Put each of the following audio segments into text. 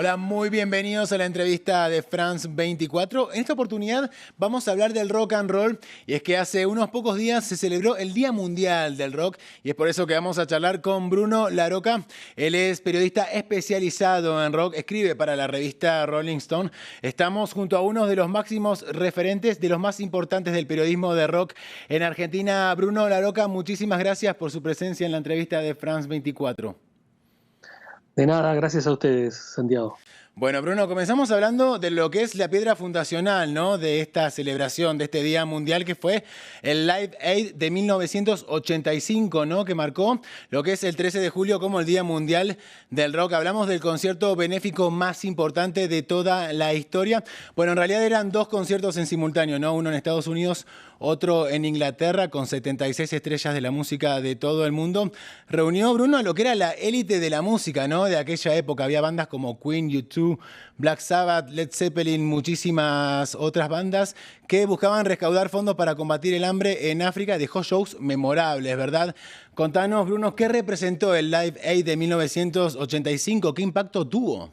Hola, muy bienvenidos a la entrevista de France 24. En esta oportunidad vamos a hablar del rock and roll y es que hace unos pocos días se celebró el Día Mundial del Rock y es por eso que vamos a charlar con Bruno Larocca. Él es periodista especializado en rock, escribe para la revista Rolling Stone. Estamos junto a uno de los máximos referentes, de los más importantes del periodismo de rock en Argentina. Bruno Larocca, muchísimas gracias por su presencia en la entrevista de France 24. De nada, gracias a ustedes, Santiago. Bueno, Bruno, comenzamos hablando de lo que es la piedra fundacional, ¿no?, de esta celebración, de este Día Mundial, que fue el Live Aid de 1985, ¿no?, que marcó lo que es el 13 de julio como el Día Mundial del Rock. Hablamos del concierto benéfico más importante de toda la historia. Bueno, en realidad eran dos conciertos en simultáneo, ¿no?, uno en Estados Unidos, otro en Inglaterra, con 76 estrellas de la música de todo el mundo. Reunió, Bruno, a lo que era la élite de la música, ¿no?, de aquella época. Había bandas como Queen, U2, Black Sabbath, Led Zeppelin, muchísimas otras bandas que buscaban recaudar fondos para combatir el hambre en África. Dejó shows memorables, ¿verdad? Contanos, Bruno, ¿qué representó el Live Aid de 1985? ¿Qué impacto tuvo?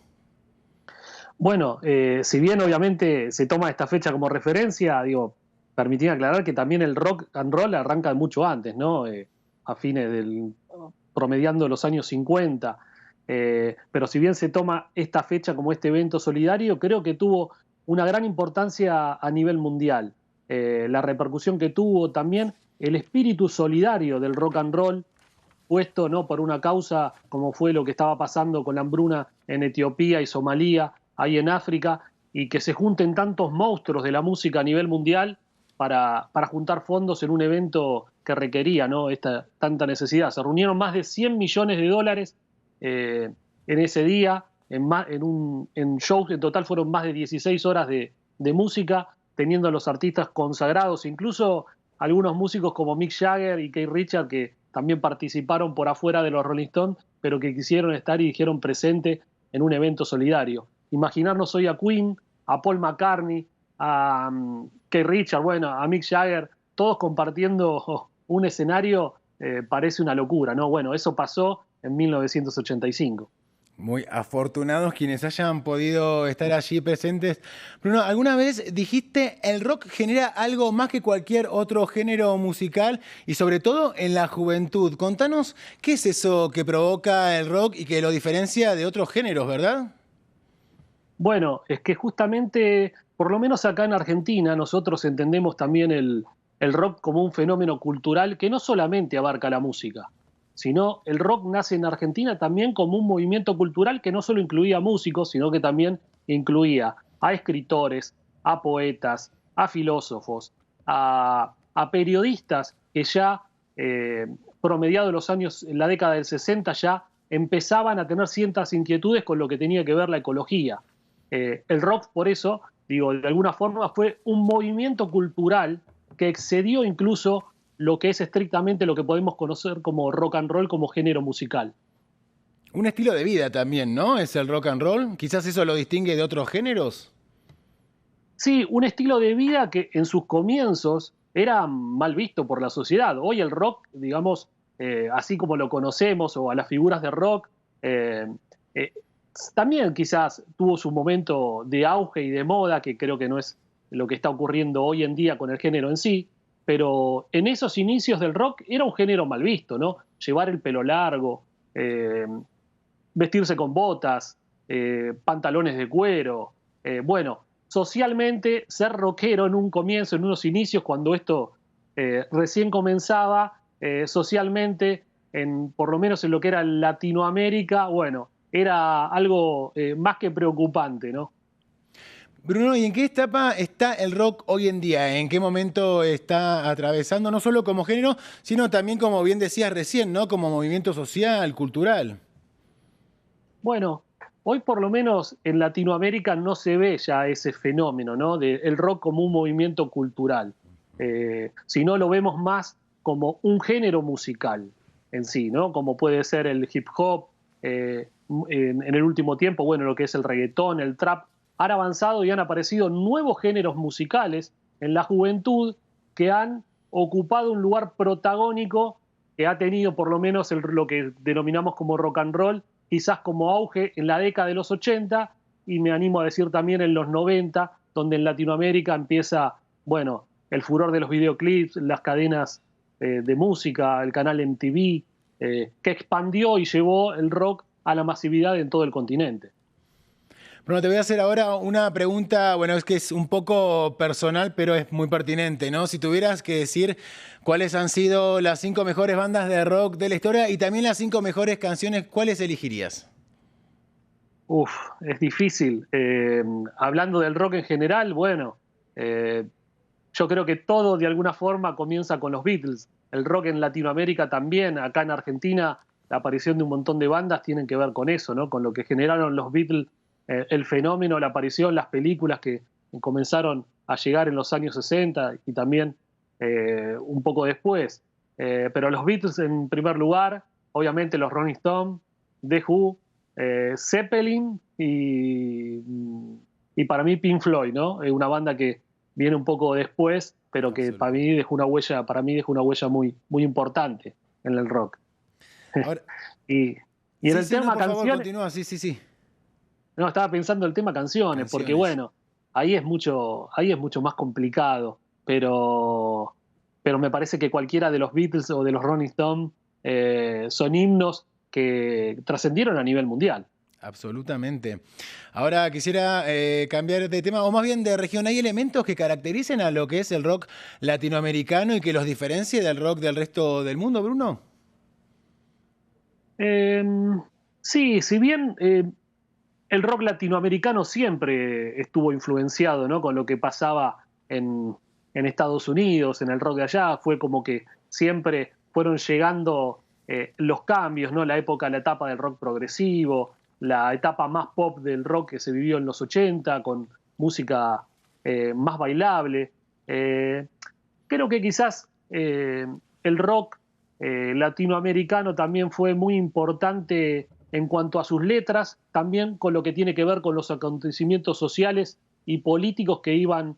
Bueno, si bien obviamente se toma esta fecha como referencia, permití aclarar que también el rock and roll arranca mucho antes, ¿no? A fines promediando los años 50. Pero si bien se toma esta fecha como este evento solidario, creo que tuvo una gran importancia a nivel mundial. La repercusión que tuvo también el espíritu solidario del rock and roll, puesto, ¿no?, por una causa como fue lo que estaba pasando con la hambruna en Etiopía y Somalia, ahí en África, y que se junten tantos monstruos de la música a nivel mundial para juntar fondos en un evento que requería, ¿no?, esta tanta necesidad. Se reunieron más de 100 millones de dólares en ese día, en shows. En total fueron más de 16 horas de música, teniendo a los artistas consagrados, incluso algunos músicos como Mick Jagger y Keith Richards, que también participaron por afuera de los Rolling Stones, pero que quisieron estar y dijeron presente en un evento solidario. Imaginarnos hoy a Queen, a Paul McCartney, a Keith Richards, bueno, a Mick Jagger, todos compartiendo un escenario, parece una locura, ¿no? Bueno, eso pasó en 1985. Muy afortunados quienes hayan podido estar allí presentes. Bruno, ¿alguna vez dijiste el rock genera algo más que cualquier otro género musical y sobre todo en la juventud? Contanos qué es eso que provoca el rock y que lo diferencia de otros géneros, ¿verdad? Bueno, es que justamente, por lo menos acá en Argentina, nosotros entendemos también el rock como un fenómeno cultural que no solamente abarca la música, sino el rock nace en Argentina también como un movimiento cultural que no solo incluía músicos, sino que también incluía a escritores, a poetas, a filósofos, a periodistas que ya, promediado los años, en la década del 60, ya empezaban a tener ciertas inquietudes con lo que tenía que ver la ecología. El rock, por eso, de alguna forma fue un movimiento cultural que excedió incluso lo que es estrictamente lo que podemos conocer como rock and roll como género musical. Un estilo de vida también, ¿no? Es el rock and roll. Quizás eso lo distingue de otros géneros. Sí, un estilo de vida que en sus comienzos era mal visto por la sociedad. Hoy el rock, digamos, así como lo conocemos, o a las figuras de rock, eh, eh, también quizás tuvo su momento de auge y de moda, que creo que no es lo que está ocurriendo hoy en día con el género en sí, pero en esos inicios del rock era un género mal visto, ¿no? Llevar el pelo largo, vestirse con botas, pantalones de cuero. Bueno, socialmente ser rockero en un comienzo, en unos inicios, cuando esto recién comenzaba, socialmente, por lo menos en lo que era Latinoamérica, bueno, era algo más que preocupante, ¿no? Bruno, ¿y en qué etapa está el rock hoy en día? ¿En qué momento está atravesando, no solo como género, sino también, como bien decías recién, ¿no?, como movimiento social, cultural? Bueno, hoy por lo menos en Latinoamérica no se ve ya ese fenómeno, ¿no?, del rock como un movimiento cultural, sino lo vemos más como un género musical en sí, ¿no? Como puede ser el hip hop, en el último tiempo, bueno, lo que es el reggaetón, el trap. Han avanzado y han aparecido nuevos géneros musicales en la juventud que han ocupado un lugar protagónico, que ha tenido por lo menos lo que denominamos como rock and roll, quizás como auge en la década de los 80, y me animo a decir también en los 90, donde en Latinoamérica empieza, bueno, el furor de los videoclips, las cadenas de música, el canal MTV, que expandió y llevó el rock a la masividad en todo el continente. Bruno, te voy a hacer ahora una pregunta, bueno, es que es un poco personal, pero es muy pertinente, ¿no? Si tuvieras que decir cuáles han sido las 5 mejores bandas de rock de la historia y también las 5 mejores canciones, ¿cuáles elegirías? Uf, es difícil. Hablando del rock en general, bueno, eh, yo creo que todo de alguna forma comienza con los Beatles. El rock en Latinoamérica también, acá en Argentina, la aparición de un montón de bandas tienen que ver con eso, ¿no? Con lo que generaron los Beatles, el fenómeno, la aparición, las películas que comenzaron a llegar en los años 60 y también un poco después. Pero los Beatles en primer lugar, obviamente los Rolling Stones, The Who, Zeppelin y para mí Pink Floyd, ¿no? Es una banda que viene un poco después, pero que para mí dejó una huella muy, muy importante en el rock. Ahora, y, y en sí, el sí, no, tema por favor, canciones, continúa, sí, sí, sí. no, estaba pensando en el tema canciones, porque Canciones. bueno, ahí es mucho más complicado, pero me parece que cualquiera de los Beatles o de los Rolling Stones son himnos que trascendieron a nivel mundial. Absolutamente. Ahora quisiera cambiar de tema, o más bien de región. ¿Hay elementos que caractericen a lo que es el rock latinoamericano y que los diferencie del rock del resto del mundo, Bruno? Eh, sí, si bien el rock latinoamericano siempre estuvo influenciado, ¿no? Con lo que pasaba en Estados Unidos, en el rock de allá, fue como que siempre fueron llegando los cambios, ¿no? La etapa del rock progresivo, la etapa más pop del rock que se vivió en los 80, con música más bailable. Eh, Creo que quizás el rock latinoamericano también fue muy importante en cuanto a sus letras, también con lo que tiene que ver con los acontecimientos sociales y políticos que iba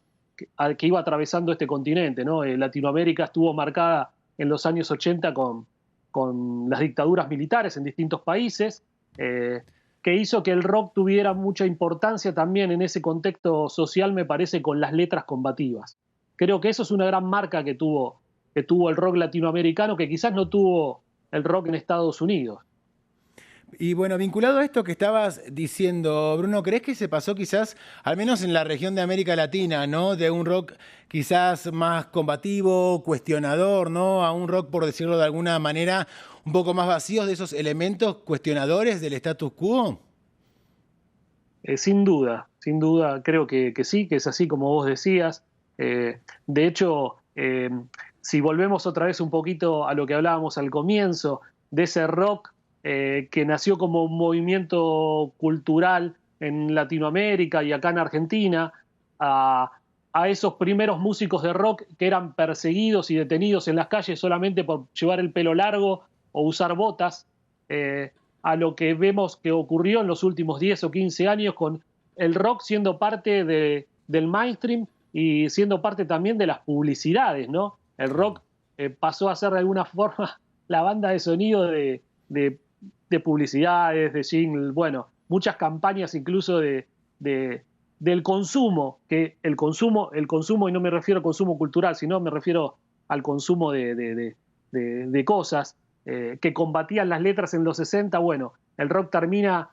atravesando este continente, ¿no? Latinoamérica estuvo marcada en los años 80 con las dictaduras militares en distintos países, que hizo que el rock tuviera mucha importancia también en ese contexto social, me parece, con las letras combativas. Creo que eso es una gran marca que tuvo el rock latinoamericano, que quizás no tuvo el rock en Estados Unidos. Y bueno, vinculado a esto que estabas diciendo, Bruno, ¿crees que se pasó quizás, al menos en la región de América Latina, ¿no? De un rock quizás más combativo, cuestionador, ¿no? A un rock, por decirlo de alguna manera, un poco más vacíos de esos elementos cuestionadores del status quo? Sin duda, creo que sí, que es así como vos decías. De hecho, si volvemos otra vez un poquito a lo que hablábamos al comienzo, de ese rock que nació como un movimiento cultural en Latinoamérica y acá en Argentina, a, a esos primeros músicos de rock que eran perseguidos y detenidos en las calles solamente por llevar el pelo largo o usar botas, eh, a lo que vemos que ocurrió en los últimos 10 o 15 años con el rock siendo parte del mainstream y siendo parte también de las publicidades, ¿no? El Claro. rock pasó a ser de alguna forma la banda de sonido de publicidades, de jingle, bueno, muchas campañas incluso del consumo, que el consumo, y no me refiero al consumo cultural, sino me refiero al consumo de cosas que combatían las letras en los 60, bueno, el rock termina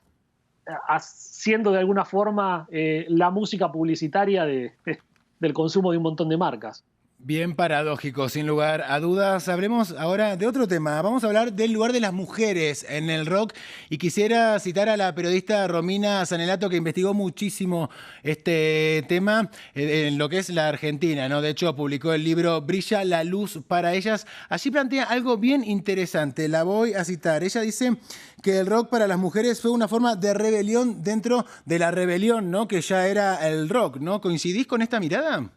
siendo de alguna forma la música publicitaria del consumo de un montón de marcas. Bien paradójico, sin lugar a dudas. Hablemos ahora de otro tema. Vamos a hablar del lugar de las mujeres en el rock y quisiera citar a la periodista Romina Sanelato que investigó muchísimo este tema en lo que es la Argentina, ¿no? De hecho, publicó el libro Brilla la luz para ellas. Allí plantea algo bien interesante. La voy a citar. Ella dice que el rock para las mujeres fue una forma de rebelión dentro de la rebelión, ¿no? Que ya era el rock, ¿no? ¿Coincidís con esta mirada?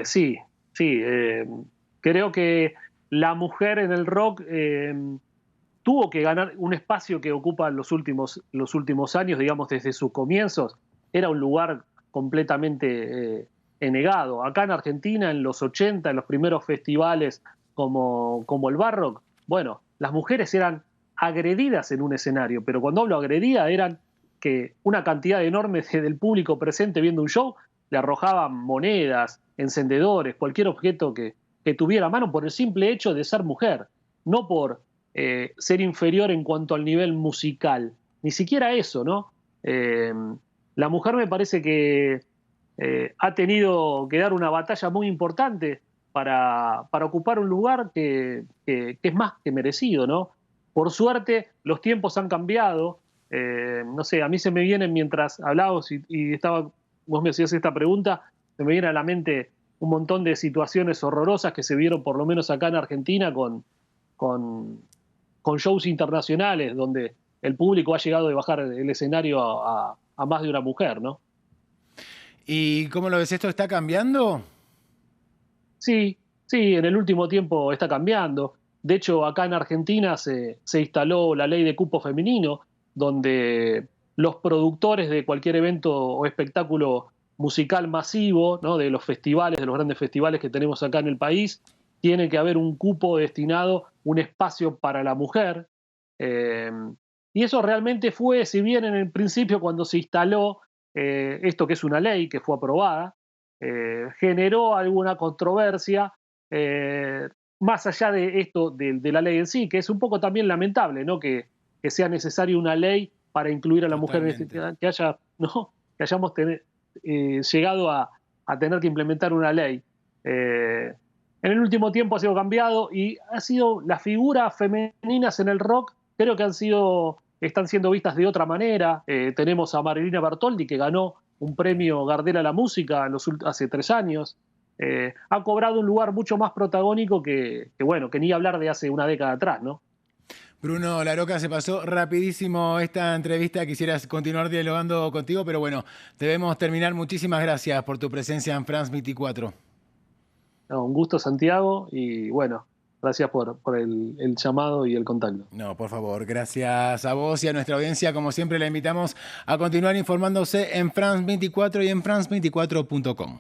Sí, sí. Creo que la mujer en el rock tuvo que ganar un espacio que ocupa los últimos años, digamos, desde sus comienzos. Era un lugar completamente negado. Acá en Argentina, en los 80, en los primeros festivales como el Barrock, bueno, las mujeres eran agredidas en un escenario, pero cuando hablo agredida eran que una cantidad enorme del público presente viendo un show le arrojaban monedas, encendedores, cualquier objeto que tuviera a mano por el simple hecho de ser mujer, no por ser inferior en cuanto al nivel musical, ni siquiera eso, ¿no? La mujer me parece que ha tenido que dar una batalla muy importante para ocupar un lugar que es más que merecido, ¿no? Por suerte, los tiempos han cambiado. No sé, a mí se me vienen mientras hablabas vos me hacías esta pregunta, se me viene a la mente un montón de situaciones horrorosas que se vieron por lo menos acá en Argentina con shows internacionales donde el público ha llegado a bajar el escenario a más de una mujer, ¿no? ¿Y cómo lo ves? ¿Esto está cambiando? Sí, sí, en el último tiempo está cambiando. De hecho, acá en Argentina se instaló la ley de cupo femenino, donde los productores de cualquier evento o espectáculo musical masivo, ¿no? De los festivales, de los grandes festivales que tenemos acá en el país, tiene que haber un cupo destinado, un espacio para la mujer. Y eso realmente fue, si bien en el principio cuando se instaló esto que es una ley que fue aprobada, generó alguna controversia, más allá de esto, de la ley en sí, que es un poco también lamentable, ¿no? Que sea necesaria una ley para incluir a la mujer, que hayamos llegado a tener que implementar una ley. En el último tiempo ha sido cambiado y ha sido las figuras femeninas en el rock, creo que están siendo vistas de otra manera. Tenemos a Marilina Bertoldi, que ganó un premio Gardel a la música hace 3 años. Ha cobrado un lugar mucho más protagónico que ni hablar de hace una década atrás, ¿no? Bruno Laroca, se pasó rapidísimo esta entrevista. Quisieras continuar dialogando contigo, pero bueno, debemos terminar. Muchísimas gracias por tu presencia en France 24. No, un gusto, Santiago, y bueno, gracias por el llamado y el contacto. No, por favor, gracias a vos y a nuestra audiencia. Como siempre, la invitamos a continuar informándose en France 24 y en france24.com.